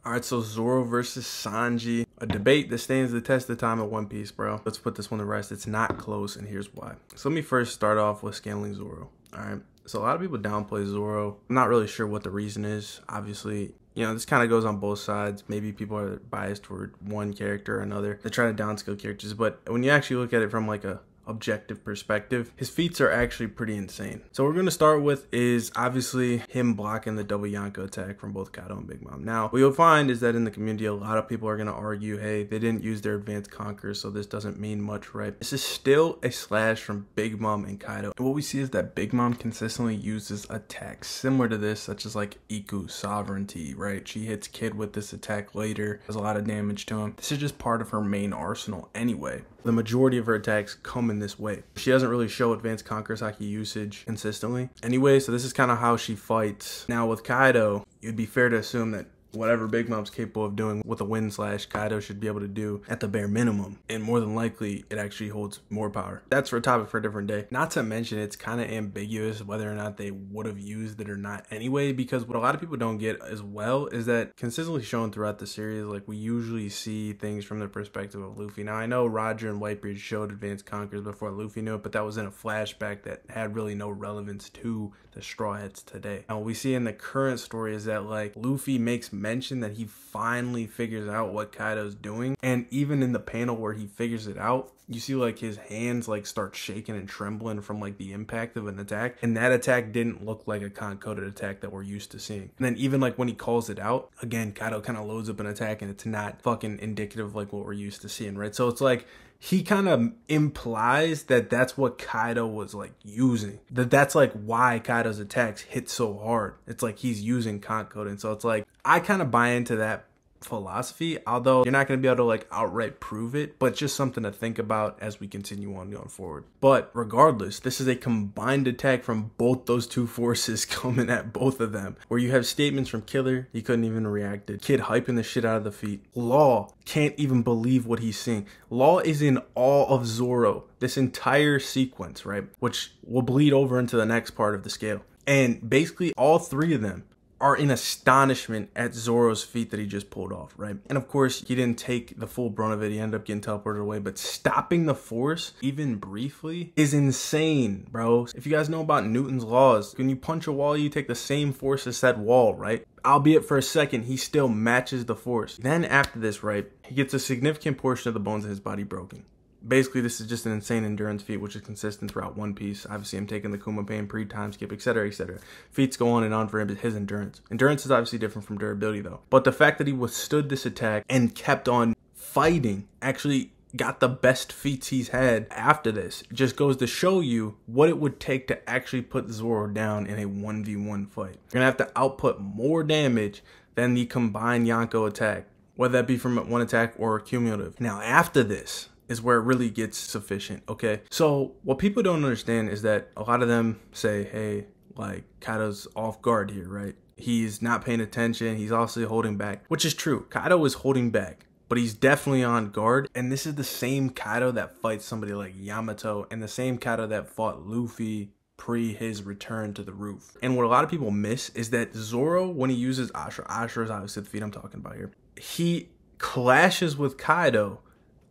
All right, so Zoro versus Sanji, a debate that stands the test of time at One Piece, bro. Let's put this one to rest. It's not close, and here's why. So let me first start off with scaling Zoro. All right, so a lot of people downplay Zoro. I'm not really sure what the reason is. Obviously, you know, this kind of goes on both sides. Maybe people are biased toward one character or another. They try to downscale characters, but when you actually look at it from like a objective perspective, his feats are actually pretty insane. So what we're going to start with is obviously him blocking the double Yonko attack from both Kaido and Big Mom. Now, what you'll find is that in the community, a lot of people are going to argue, hey, they didn't use their advanced conquer, so this doesn't mean much, right? This is still a slash from Big Mom and Kaido. And what we see is that Big Mom consistently uses attacks similar to this, such as like Iku's sovereignty, right? She hits Kid with this attack later, does a lot of damage to him. This is just part of her main arsenal anyway. The majority of her attacks come in this way. She doesn't really show advanced conquer Saki usage consistently anyway, so this is kind of how she fights. Now with Kaido, it'd be fair to assume that whatever Big Mom's capable of doing with a wind slash, Kaido should be able to do at the bare minimum. And more than likely, it actually holds more power. That's for a topic for a different day. Not to mention, it's kind of ambiguous whether or not they would have used it or not anyway, because what a lot of people don't get as well is that consistently shown throughout the series, like we usually see things from the perspective of Luffy. Now, I know Roger and Whitebeard showed advanced conquers before Luffy knew it, but that was in a flashback that had really no relevance to the Straw Hats today. Now, what we see in the current story is that like Luffy makes mention that he finally figures out what Kaido's doing, and even in the panel where he figures it out, you see like his hands like start shaking and trembling from like the impact of an attack, and that attack didn't look like a con-coded attack that we're used to seeing. And then even like when he calls it out again, Kaido kind of loads up an attack and it's not fucking indicative of like what we're used to seeing, right? So it's like he kind of implies that that's what Kaido was like using, that's like why Kaido's attacks hit so hard. It's like he's using con-code, and so it's like I kind of buy into that philosophy, although you're not going to be able to like outright prove it, but just something to think about as we continue on going forward. But regardless, this is a combined attack from both those two forces coming at both of them, where you have statements from Killer, he couldn't even react it, Kid hyping the shit out of the feet, Law can't even believe what he's seeing. Law is in awe of Zoro this entire sequence, right, which will bleed over into the next part of the scale. And basically all three of them are in astonishment at Zoro's feat that he just pulled off, right? And of course, he didn't take the full brunt of it. He ended up getting teleported away, but stopping the force, even briefly, is insane, bro. If you guys know about Newton's laws, when you punch a wall, you take the same force as that wall, right? Albeit for a second, he still matches the force. Then after this, right, he gets a significant portion of the bones in his body broken. Basically, this is just an insane endurance feat, which is consistent throughout One Piece. Obviously, I'm taking the Kuma Pain, pre-time skip, etc., etc. Feats go on and on for him, his endurance. Endurance is obviously different from durability, though. But the fact that he withstood this attack and kept on fighting, actually got the best feats he's had after this, just goes to show you what it would take to actually put Zoro down in a 1v1 fight. You're going to have to output more damage than the combined Yonko attack, whether that be from one attack or cumulative. Now, after this is where it really gets sufficient, okay? So what people don't understand is that a lot of them say, hey, like Kaido's off guard here, right? He's not paying attention. He's also holding back, which is true. Kaido is holding back, but he's definitely on guard. And this is the same Kaido that fights somebody like Yamato and the same Kaido that fought Luffy pre his return to the roof. And what a lot of people miss is that Zoro, when he uses Ashura is obviously the feat I'm talking about here, he clashes with Kaido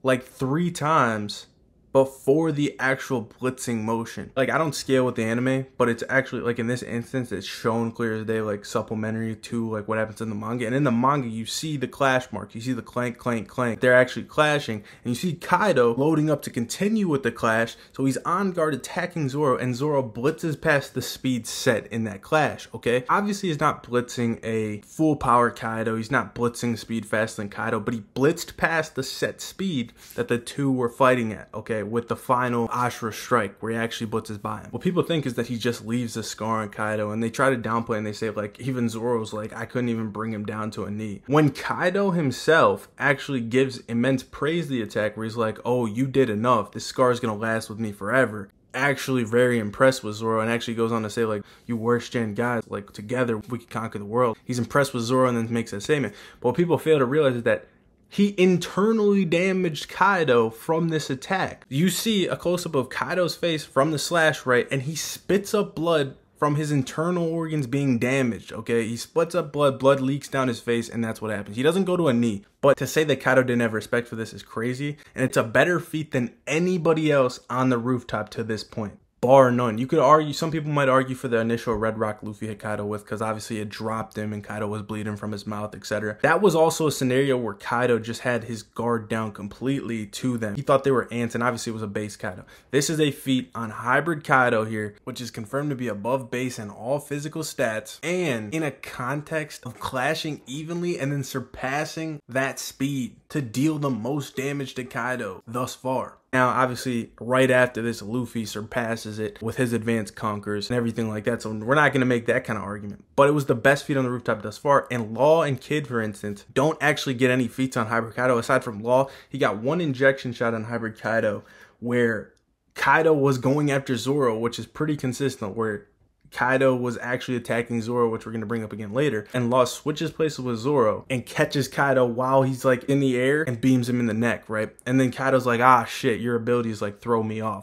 like 3 times before the actual blitzing motion. Like, I don't scale with the anime, but it's actually, like, in this instance, it's shown clear as day, like, supplementary to, like, what happens in the manga. And in the manga, you see the clash marks. You see the clank, clank, clank. They're actually clashing. And you see Kaido loading up to continue with the clash. So he's on guard attacking Zoro, and Zoro blitzes past the speed set in that clash, okay? Obviously, he's not blitzing a full power Kaido. He's not blitzing speed faster than Kaido, but he blitzed past the set speed that the two were fighting at, okay? With the final Ashura strike where he actually blitzes by him. What people think is that he just leaves a scar on Kaido, and they try to downplay and they say like even Zoro's like, I couldn't even bring him down to a knee. When Kaido himself actually gives immense praise to the attack where he's like, oh, you did enough. This scar is gonna last with me forever. Actually very impressed with Zoro, and actually goes on to say like, you worst gen guys, like together we can conquer the world. He's impressed with Zoro and then makes that statement. But what people fail to realize is that he internally damaged Kaido from this attack. You see a close-up of Kaido's face from the slash, right? And he spits up blood from his internal organs being damaged, okay? He splits up blood, blood leaks down his face, and that's what happens. He doesn't go to a knee. But to say that Kaido didn't have respect for this is crazy, and it's a better feat than anybody else on the rooftop to this point. Bar none. You could argue, some people might argue for the initial Red Rock Luffy hit Kaido with, because obviously it dropped him and Kaido was bleeding from his mouth, etc. That was also a scenario where Kaido just had his guard down completely to them. He thought they were ants, and obviously it was a base Kaido. This is a feat on hybrid Kaido here, which is confirmed to be above base in all physical stats, and in a context of clashing evenly and then surpassing that speed to deal the most damage to Kaido thus far. Now, obviously, right after this, Luffy surpasses it with his advanced conquers and everything like that. So we're not going to make that kind of argument. But it was the best feat on the rooftop thus far. And Law and Kid, for instance, don't actually get any feats on Hybrid Kaido. Aside from Law, he got one injection shot on Hybrid Kaido where Kaido was going after Zoro, which is pretty consistent, where Kaido was actually attacking Zoro, which we're going to bring up again later, and Law switches places with Zoro and catches Kaido while he's like in the air and beams him in the neck, right? And then Kaido's like, ah shit, your abilities like throw me off.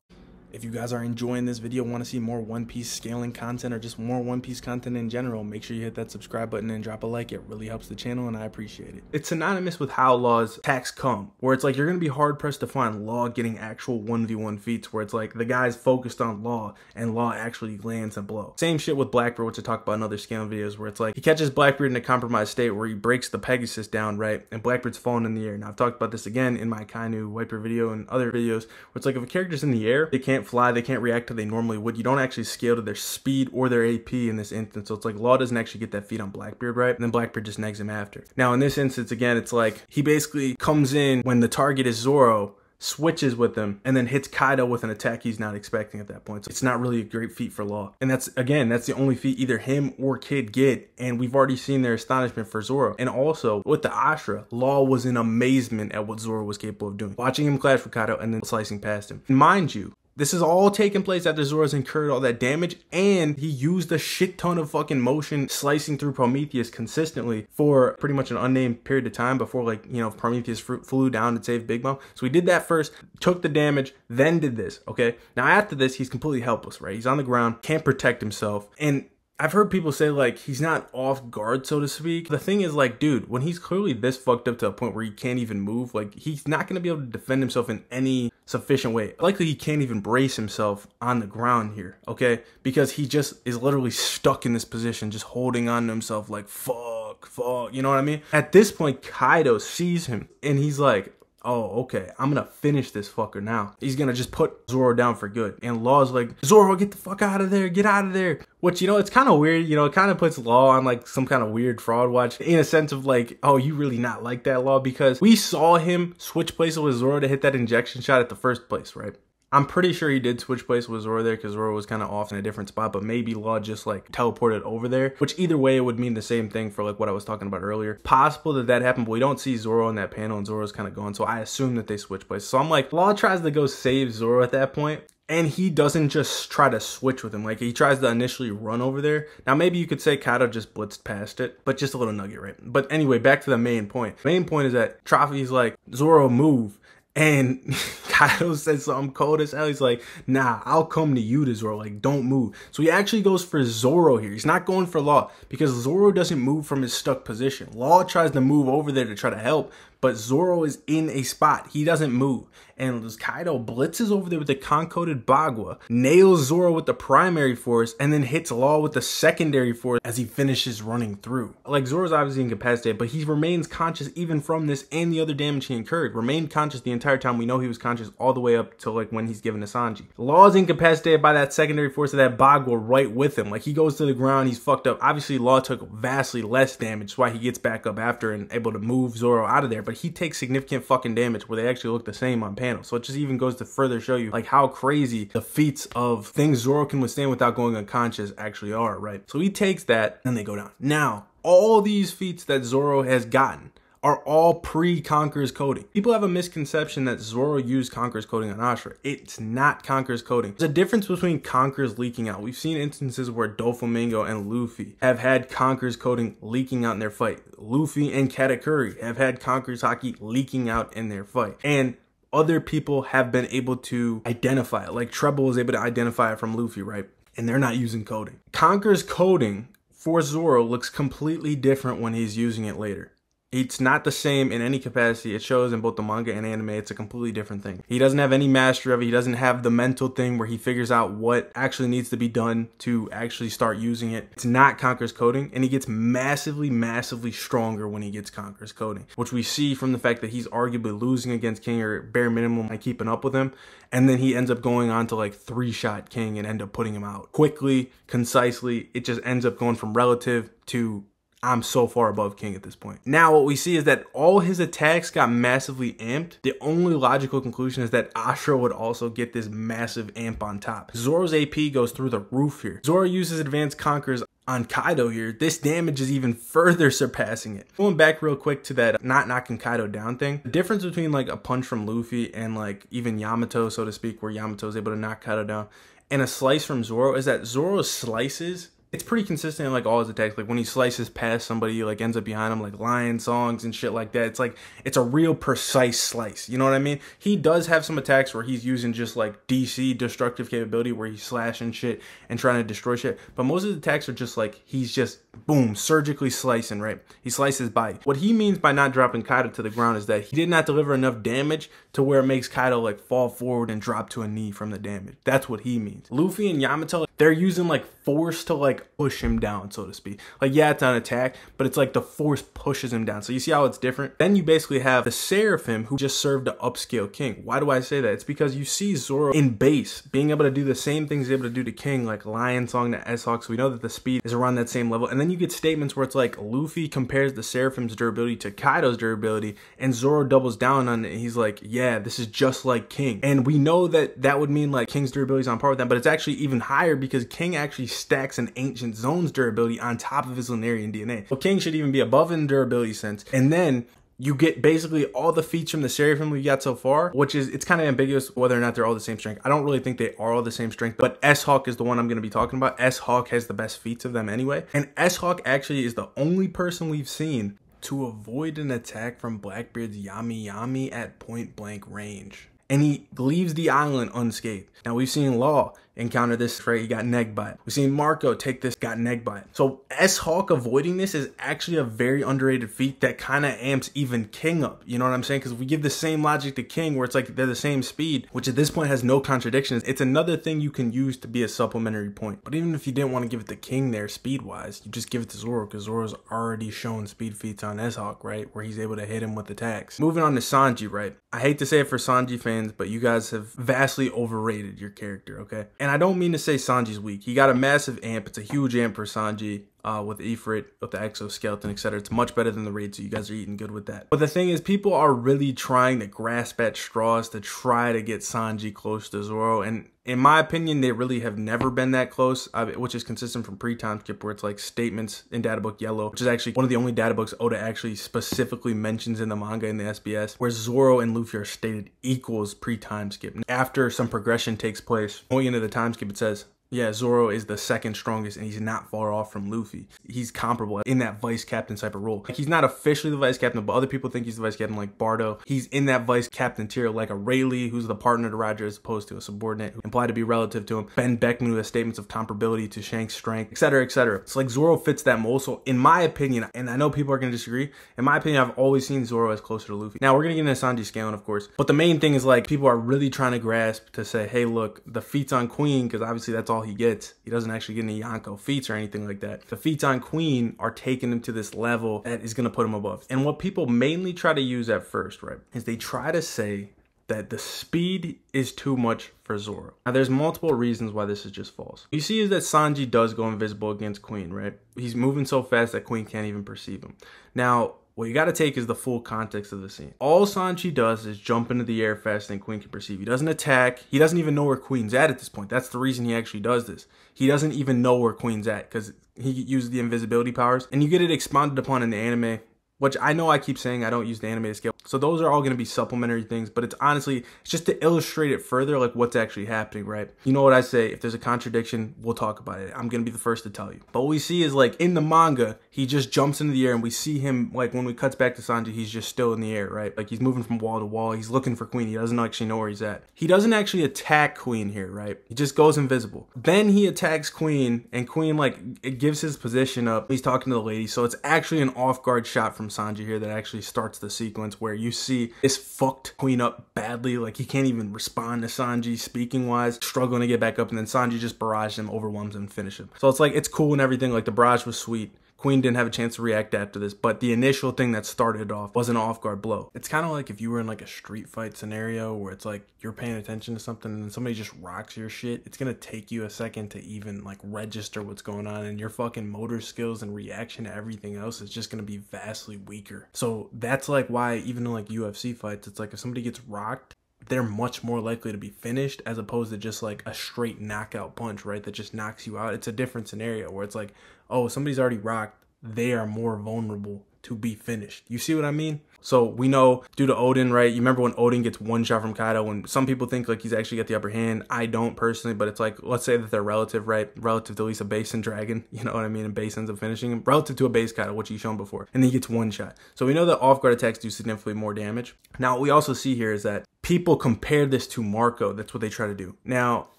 If you guys are enjoying this video, want to see more One Piece scaling content or just more One Piece content in general, make sure you hit that subscribe button and drop a like. It really helps the channel and I appreciate it. It's synonymous with how Law's attacks come, where it's like you're going to be hard pressed to find Law getting actual 1v1 feats where it's like the guy's focused on Law and Law actually lands a blow. Same shit with Blackbeard, which I talked about in other scaling videos, where it's like he catches Blackbeard in a compromised state where he breaks the Pegasus down, right? And Blackbeard's falling in the air. Now I've talked about this again in my Kainu Wiper video and other videos, where it's like if a character's in the air, they can't fly, they can't react to they normally would. You don't actually scale to their speed or their AP in this instance. So it's like Law doesn't actually get that feat on Blackbeard, right? And then Blackbeard just negs him after. Now in this instance, again, it's like he basically comes in when the target is Zoro, switches with him, and then hits Kaido with an attack he's not expecting at that point. So it's not really a great feat for Law. And that's, again, that's the only feat either him or Kid get. And we've already seen their astonishment for Zoro. And also, with the Ashra, Law was in amazement at what Zoro was capable of doing. Watching him clash with Kaido and then slicing past him. And mind you, this is all taking place after Zoro's incurred all that damage, and he used a shit ton of fucking motion slicing through Prometheus consistently for pretty much an unnamed period of time before, like, you know, Prometheus flew down and saved Big Mom. So he did that first, took the damage, then did this, okay? Now after this, he's completely helpless, right? He's on the ground, can't protect himself, and I've heard people say, like, he's not off guard, so to speak. The thing is, like, dude, when he's clearly this fucked up to a point where he can't even move, like, he's not going to be able to defend himself in any sufficient way. Likely he can't even brace himself on the ground here, okay? Because he just is literally stuck in this position, just holding on to himself like, fuck, you know what I mean? At this point, Kaido sees him, and he's like, oh, okay, I'm gonna finish this fucker now. He's gonna just put Zoro down for good. And Law's like, Zoro, get the fuck out of there, get out of there. Which, you know, it's kind of weird, you know, it kind of puts Law on like some kind of weird fraud watch in a sense of like, oh, you really not like that, Law? Because we saw him switch places with Zoro to hit that injection shot at the first place, right? I'm pretty sure he did switch place with Zoro there because Zoro was kind of off in a different spot, but maybe Law just like teleported over there, which either way it would mean the same thing for like what I was talking about earlier. Possible that that happened, but we don't see Zoro in that panel and Zoro's kind of gone, so I assume that they switch places. So I'm like, Law tries to go save Zoro at that point, and he doesn't just try to switch with him. Like, he tries to initially run over there. Now, maybe you could say Kaido just blitzed past it, but just a little nugget, right? But anyway, back to the main point. The main point is that Trophy's like, Zoro, move. And Kaido says something cold as hell. He's like, nah, I'll come to you, to Zoro. Like, don't move. So he actually goes for Zoro here. He's not going for Law because Zoro doesn't move from his stuck position. Law tries to move over there to try to help, but Zoro is in a spot. He doesn't move. And Kaido blitzes over there with the concoated Bagua, nails Zoro with the primary force, and then hits Law with the secondary force as he finishes running through. Like, Zoro's obviously incapacitated, but he remains conscious even from this and the other damage he incurred. Remained conscious the entire time. We know he was conscious all the way up to like when he's given to Sanji. Law's incapacitated by that secondary force of that Bagua right with him. Like, he goes to the ground, he's fucked up. Obviously, Law took vastly less damage. That's why he gets back up after and able to move Zoro out of there. But he takes significant fucking damage where they actually look the same on panel. So it just even goes to further show you like how crazy the feats of things Zoro can withstand without going unconscious actually are, right? So he takes that and they go down. Now, all these feats that Zoro has gotten are all pre-Conqueror's coding. People have a misconception that Zoro used Conqueror's coding on Ashra. It's not Conqueror's coding. There's a difference between Conqueror's leaking out. We've seen instances where Doflamingo and Luffy have had Conqueror's coding leaking out in their fight. Luffy and Katakuri have had Conqueror's haki leaking out in their fight. And other people have been able to identify it. Like Treble was able to identify it from Luffy, right? and they're not using coding. Conqueror's coding for Zoro looks completely different when he's using it later. It's not the same in any capacity. It shows in both the manga and anime. It's a completely different thing. He doesn't have any mastery of it. He doesn't have the mental thing where he figures out what actually needs to be done to actually start using it. It's not Conqueror's coding, and he gets massively, massively stronger when he gets Conqueror's coding, which we see from the fact that he's arguably losing against King or bare minimum by keeping up with him. And then he ends up going on to like 3-shot King and end up putting him out quickly, concisely. It just ends up going from relative to I'm so far above King at this point. Now what we see is that all his attacks got massively amped. The only logical conclusion is that Ashura would also get this massive amp on top. Zoro's AP goes through the roof here. Zoro uses advanced conquerors on Kaido here. This damage is even further surpassing it. Going back real quick to that not knocking Kaido down thing, the difference between like a punch from Luffy and like even Yamato, so to speak, where Yamato is able to knock Kaido down, and a slice from Zoro is that Zoro's slices, it's pretty consistent in like all his attacks. Like when he slices past somebody, he like ends up behind him, like lion songs and shit like that. It's like, it's a real precise slice. You know what I mean? He does have some attacks where he's using just like DC, destructive capability, where he's slashing shit and trying to destroy shit. But most of the attacks are just like, he's just boom, surgically slicing, right? He slices body. What he means by not dropping Kaido to the ground is that he did not deliver enough damage to where it makes Kaido like fall forward and drop to a knee from the damage. That's what he means. Luffy and Yamato, they're using like force to like push him down, so to speak. Like, yeah, it's an attack, but it's like the force pushes him down. So you see how it's different? Then you basically have the Seraphim, who just served to upscale King. Why do I say that? It's because you see Zoro in base being able to do the same things he's able to do to King, like Lion Song to S-Hawk. So we know that the speed is around that same level. And then you get statements where it's like Luffy compares the Seraphim's durability to Kaido's durability, and Zoro doubles down on it. And he's like, yeah, this is just like King. And we know that that would mean like King's durability is on par with that, but it's actually even higher because King actually stacks an Ancient Zone's durability on top of his Lunarian DNA. So King should even be above in durability sense. And then you get basically all the feats from the Seraphim we got so far, which is, it's kind of ambiguous whether or not they're all the same strength. I don't really think they are all the same strength, but S-Hawk is the one I'm going to be talking about. S-Hawk has the best feats of them anyway. And S-Hawk actually is the only person we've seen to avoid an attack from Blackbeard's Yami Yami at point blank range. And he leaves the island unscathed. Now we've seen Law encounter this, right? He got negged by it. We've seen Marco take this, got negged by it. So S-Hawk avoiding this is actually a very underrated feat that kind of amps even King up. You know what I'm saying? Because if we give the same logic to King, where it's like they're the same speed, which at this point has no contradictions, it's another thing you can use to be a supplementary point. But even if you didn't want to give it to King there speed-wise, you just give it to Zoro, because Zoro's already shown speed feats on S-Hawk, right? Where he's able to hit him with attacks. Moving on to Sanji, right? I hate to say it for Sanji fans, but you guys have vastly overrated your character, okay? And I don't mean to say Sanji's weak. He got a massive amp. It's a huge amp for Sanji. With Ifrit, with the exoskeleton, etc. It's much better than the raid, so you guys are eating good with that. But the thing is, people are really trying to grasp at straws to try to get Sanji close to Zoro, and in my opinion, they really have never been that close, which is consistent from pre-time skip, where it's like statements in Databook Yellow, which is actually one of the only databooks Oda actually specifically mentions in the manga in the SBS, where Zoro and Luffy are stated equals pre-time skip. After some progression takes place, going into the time skip, it says, yeah, Zoro is the second strongest, and he's not far off from Luffy. He's comparable in that vice captain type of role. Like, he's not officially the vice captain, but other people think he's the vice captain, like Bardo. He's in that vice captain tier, like a Rayleigh, who's the partner to Roger as opposed to a subordinate, who implied to be relative to him. Ben Beckman, who has statements of comparability to Shank's strength, etc., etc. It's like Zoro fits that mold. So in my opinion, and I know people are going to disagree, in my opinion, I've always seen Zoro as closer to Luffy. Now, we're going to get into Sanji scaling, of course, but the main thing is, like, people are really trying to grasp to say, hey, look, the feats on Queen, because obviously that's all he gets. He doesn't actually get any Yonko feats or anything like that. The feats on Queen are taking him to this level that is going to put him above. And what people mainly try to use at first, right, is they try to say that the speed is too much for Zoro. Now, there's multiple reasons why this is just false. You see is that Sanji does go invisible against Queen, right? He's moving so fast that Queen can't even perceive him. Now, what you got to take is the full context of the scene. All Sanji does is jump into the air faster than Queen can perceive. He doesn't attack. He doesn't even know where Queen's at this point. That's the reason he actually does this. He doesn't even know where Queen's at because he uses the invisibility powers. And you get it expounded upon in the anime, which I know I keep saying I don't use the anime to scale. So those are all going to be supplementary things, but it's honestly, it's just to illustrate it further, like what's actually happening, right? You know what I say, if there's a contradiction, we'll talk about it. I'm going to be the first to tell you. But what we see is like in the manga, he just jumps into the air and we see him, like when we cuts back to Sanji, he's just still in the air, right? Like he's moving from wall to wall. He's looking for Queen. He doesn't actually know where he's at. He doesn't actually attack Queen here, right? He just goes invisible. Then he attacks Queen and Queen like it gives his position up. He's talking to the lady. So it's actually an off guard shot from Sanji here that actually starts the sequence where you see this fucked Queen up badly. Like he can't even respond to Sanji speaking wise, struggling to get back up, and then Sanji just barrages him, overwhelms him, and finishes him. So it's like, it's cool and everything. Like the barrage was sweet. Queen didn't have a chance to react after this, but the initial thing that started it off was an off-guard blow. It's kind of like if you were in like a street fight scenario where it's like you're paying attention to something and then somebody just rocks your shit. It's gonna take you a second to even like register what's going on, and your fucking motor skills and reaction to everything else is just gonna be vastly weaker. So that's like why even in like UFC fights, it's like if somebody gets rocked, they're much more likely to be finished as opposed to just like a straight knockout punch, right? That just knocks you out. It's a different scenario where it's like, oh, somebody's already rocked. They are more vulnerable to be finished. You see what I mean? So we know due to Odin, right? You remember when Odin gets one shot from Kaido, when some people think like he's actually got the upper hand. I don't personally, but it's like, let's say that they're relative, right? Relative to at least a base and dragon, you know what I mean? And base ends up finishing him. Relative to a base Kaido, which he's shown before. And then he gets one shot. So we know that off guard attacks do significantly more damage. Now what we also see here is that people compare this to Marco. That's what they try to do. Now,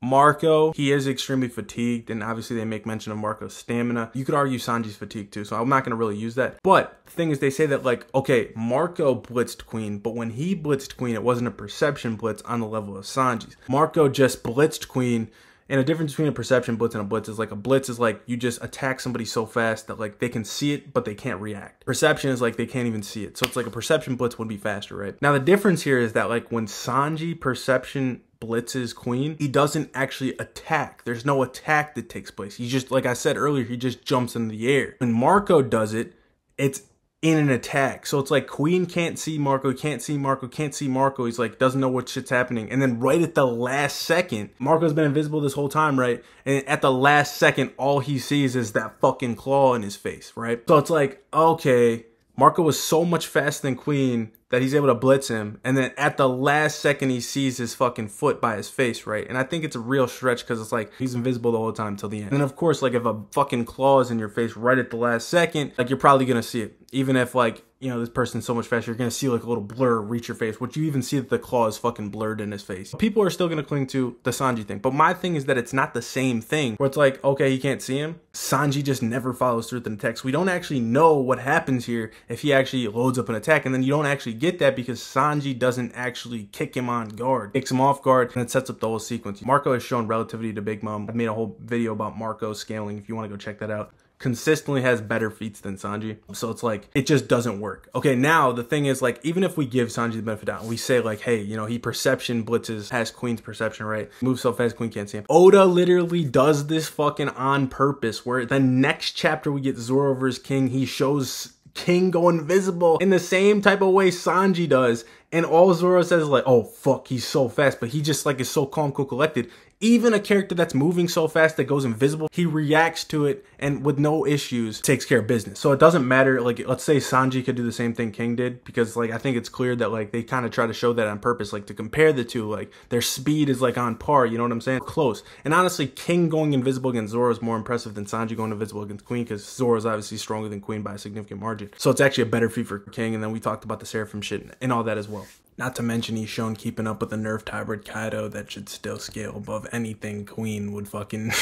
Marco, he is extremely fatigued, and obviously they make mention of Marco's stamina. You could argue Sanji's fatigued too, so I'm not going to really use that. But the thing is, they say that like, okay, Marco blitzed Queen, but when he blitzed Queen, it wasn't a perception blitz on the level of Sanji's. Marco just blitzed Queen, and a difference between a perception blitz and a blitz is like, a blitz is like you just attack somebody so fast that like they can see it, but they can't react. Perception is like they can't even see it. So it's like a perception blitz would be faster, right? Now the difference here is that like when Sanji perception blitzes Queen, he doesn't actually attack. There's no attack that takes place. He just, like I said earlier, he just jumps into the air. When Marco does it, it's in an attack. So it's like Queen can't see Marco, can't see Marco, can't see Marco. He's like, doesn't know what shit's happening. And then right at the last second, Marco's been invisible this whole time, right? And at the last second, all he sees is that fucking claw in his face, right? So it's like, okay, Marco was so much faster than Queen that he's able to blitz him, and then at the last second he sees his fucking foot by his face, right? And I think it's a real stretch because it's like he's invisible the whole time till the end. And then of course, like if a fucking claw is in your face right at the last second, like you're probably gonna see it. Even if like, you know, this person's so much faster, you're gonna see like a little blur reach your face, which you even see that the claw is fucking blurred in his face. People are still gonna cling to the Sanji thing, but my thing is that it's not the same thing where it's like, okay, you can't see him. Sanji just never follows through with an attack. So we don't actually know what happens here if he actually loads up an attack, and then you don't actually get that because Sanji doesn't actually kick him on guard, kicks him off guard, and it sets up the whole sequence. Marco has shown relativity to Big Mom. I've made a whole video about Marco scaling if you want to go check that out. Consistently has better feats than Sanji. So it's like, it just doesn't work. Okay, now the thing is like, even if we give Sanji the benefit of the doubt, we say like, hey, you know, he perception blitzes, has Queen's perception, right? Moves so fast Queen can't see him. Oda literally does this fucking on purpose, where the next chapter we get Zoro vs King, he shows King go invisible in the same type of way Sanji does. And all Zoro says is like, oh fuck, he's so fast. But he just like is so calm, cool, collected. Even a character that's moving so fast that goes invisible, he reacts to it and with no issues takes care of business. So it doesn't matter, like let's say Sanji could do the same thing King did, because like I think it's clear that like they kind of try to show that on purpose, like to compare the two, like their speed is like on par, you know what I'm saying? Close. And honestly, King going invisible against Zoro is more impressive than Sanji going invisible against Queen, because Zoro is obviously stronger than Queen by a significant margin. So it's actually a better feat for King. And then we talked about the Seraphim shit and all that as well. Not to mention he's shown keeping up with the nerfed hybrid Kaido that should still scale above anything Queen would fucking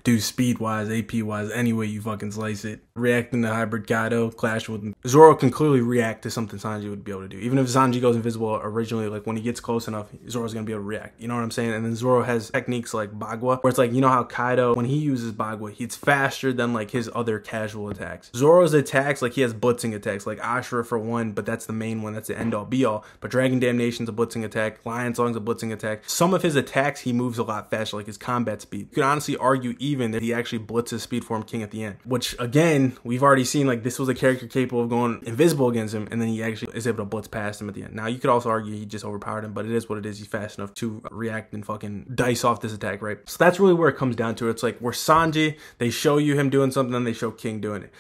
do speed-wise, AP-wise, any way you fucking slice it. Reacting to hybrid Kaido, clash with him. Zoro can clearly react to something Sanji would be able to do. Even if Sanji goes invisible originally, like when he gets close enough, Zoro's gonna be able to react. You know what I'm saying? And then Zoro has techniques like Bagua, where it's like, you know how Kaido, when he uses Bagua, he's faster than like his other casual attacks. Zoro's attacks, like he has blitzing attacks, like Ashura for one, but that's the main one, that's the end-all be-all. But Dragon Damnation's a blitzing attack, Lion Song's a blitzing attack. Some of his attacks, he moves a lot faster, like his combat speed. You could honestly argue even that he actually blitzes speed form King at the end, which again, we've already seen like this was a character capable of going invisible against him, and then he actually is able to blitz past him at the end. Now you could also argue he just overpowered him, but it is what it is. He's fast enough to react and fucking dice off this attack, right? So that's really where it comes down to. It's like where Sanji, they show you him doing something, then they show King doing it.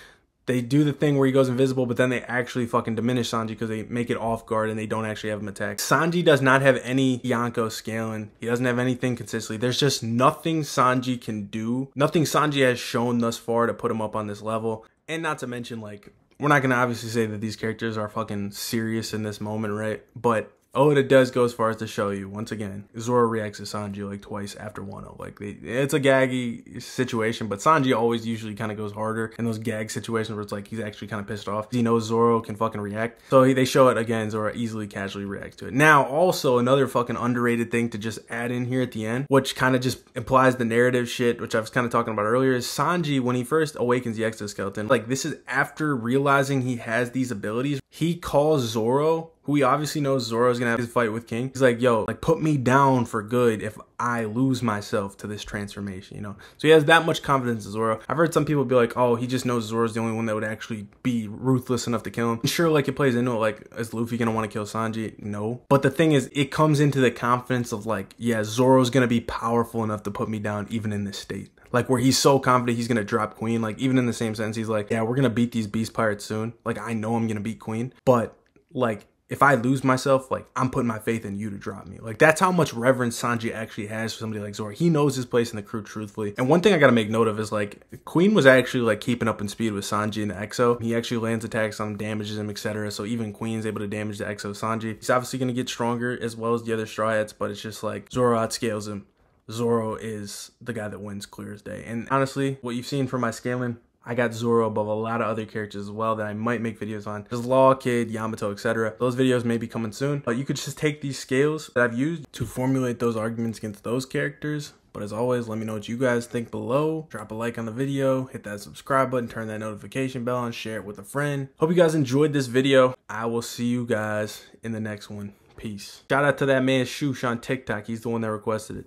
they do the thing where he goes invisible, but then they actually fucking diminish Sanji because they make it off guard and they don't actually have him attack. Sanji does not have any Yonko scaling. He doesn't have anything consistently. There's just nothing Sanji can do. Nothing Sanji has shown thus far to put him up on this level. And not to mention, like, we're not going to obviously say that these characters are fucking serious in this moment, right? But Oda does go as far as to show you, once again, Zoro reacts to Sanji like twice after 1-0. Like, it's a gaggy situation, but Sanji always usually kind of goes harder in those gag situations where it's like he's actually kind of pissed off. He knows Zoro can fucking react. So they show it again, Zoro easily, casually reacts to it. Now, also another fucking underrated thing to just add in here at the end, which kind of just implies the narrative shit, which I was kind of talking about earlier, is Sanji, when he first awakens the exoskeleton, like, this is after realizing he has these abilities. He calls Zoro, who he obviously knows Zoro is gonna have his fight with King. He's like, yo, like, put me down for good if I lose myself to this transformation, you know? So he has that much confidence in Zoro. I've heard some people be like, oh, he just knows Zoro's the only one that would actually be ruthless enough to kill him. And sure, like, it plays into it, like, is Luffy gonna want to kill Sanji? No. But the thing is, it comes into the confidence of like, yeah, Zoro's gonna be powerful enough to put me down even in this state. Like, where he's so confident he's gonna drop Queen. Like, even in the same sentence, he's like, yeah, we're gonna beat these beast pirates soon. Like, I know I'm gonna beat Queen. But, like, if I lose myself, like, I'm putting my faith in you to drop me. Like, that's how much reverence Sanji actually has for somebody like Zoro. He knows his place in the crew, truthfully. And one thing I gotta make note of is, like, Queen was actually, like, keeping up in speed with Sanji in the Exo. He actually lands attacks on him, damages him, etc. So even Queen's able to damage the Exo Sanji. He's obviously gonna get stronger as well as the other Straw Hats, but it's just like, Zoro outscales him. Zoro is the guy that wins clear as day. And honestly, what you've seen from my scaling, I got Zoro above a lot of other characters as well that I might make videos on. There's Law, Kid, Yamato, etc. Those videos may be coming soon. But you could just take these scales that I've used to formulate those arguments against those characters. But as always, let me know what you guys think below. Drop a like on the video, hit that subscribe button, turn that notification bell on, share it with a friend. Hope you guys enjoyed this video. I will see you guys in the next one. Peace. Shout out to that man Shoosh on TikTok. He's the one that requested it.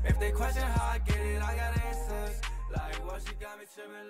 If they question how I get it, I got answers. Like, what she got me tripping like.